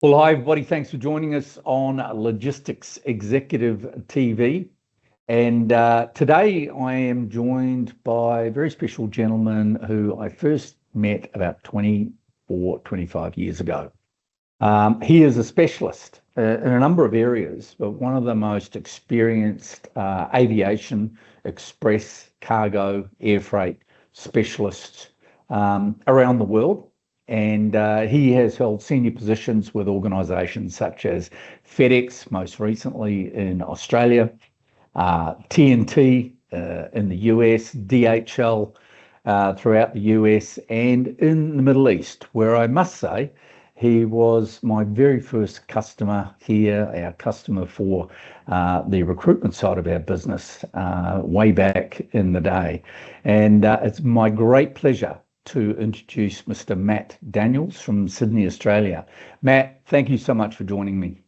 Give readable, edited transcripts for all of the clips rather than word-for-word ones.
Well, hi, everybody. Thanks for joining us on Logistics Executive TV. And today I am joined by a very special gentleman who I first met about 25 years ago. He is a specialist in a number of areas, but one of the most experienced aviation, express, cargo, air freight specialists around the world. And he has held senior positions with organisations such as FedEx, most recently in Australia, TNT in the US, DHL throughout the US, and in the Middle East, where I must say he was my very first customer here, our customer for the recruitment side of our business way back in the day. And it's my great pleasure to introduce Mr. Matt Daniels from Sydney, Australia. Matt, thank you so much for joining me.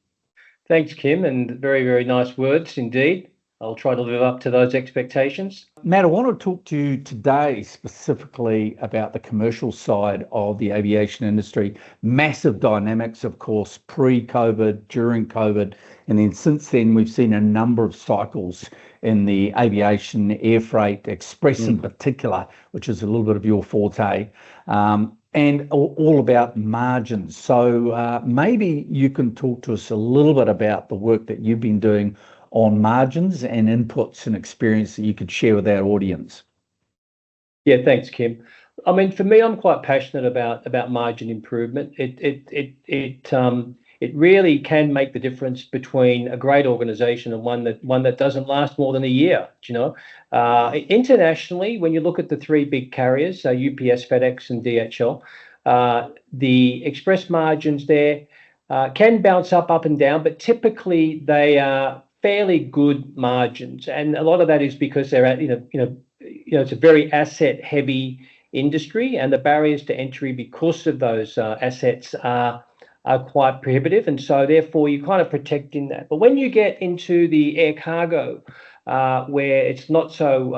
Thanks, Kim, and very, very nice words indeed. I'll try to live up to those expectations. Matt, I want to talk to you today specifically about the commercial side of the aviation industry. Massive dynamics, of course, pre-COVID, during COVID, and then since then we've seen a number of cycles in the aviation, air freight, express in particular, which is a little bit of your forte, and all about margins. So maybe you can talk to us a little bit about the work that you've been doing on margins and inputs and experience that you could share with our audience. Yeah, thanks, Kim. I mean, for me, I'm quite passionate about margin improvement. It really can make the difference between a great organisation and one that doesn't last more than a year. Internationally, when you look at the three big carriers, UPS, FedEx, and DHL, the express margins there can bounce up and down, but typically they are fairly good margins, and a lot of that is because they're at it's a very asset heavy industry, and the barriers to entry because of those assets are quite prohibitive, and so therefore you're kind of protecting that. But when you get into the air cargo, where it's not so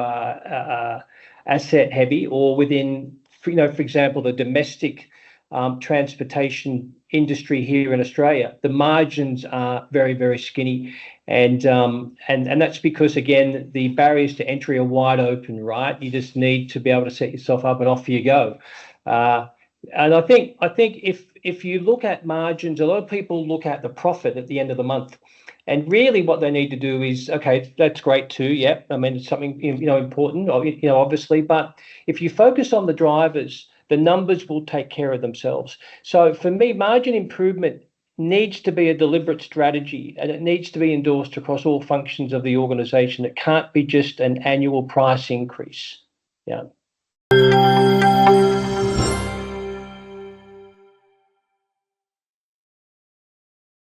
asset heavy, or within for example the domestic transportation industry here in Australia, the margins are very, very skinny, and that's because again the barriers to entry are wide open, right? You just need to be able to set yourself up and off you go. And I think if you look at margins, a lot of people look at the profit at the end of the month, and really what they need to do is, okay, that's great too. Yep, I mean it's something important, obviously, but if you focus on the drivers, the numbers will take care of themselves. So for me, margin improvement needs to be a deliberate strategy, and it needs to be endorsed across all functions of the organisation. It can't be just an annual price increase. Yeah.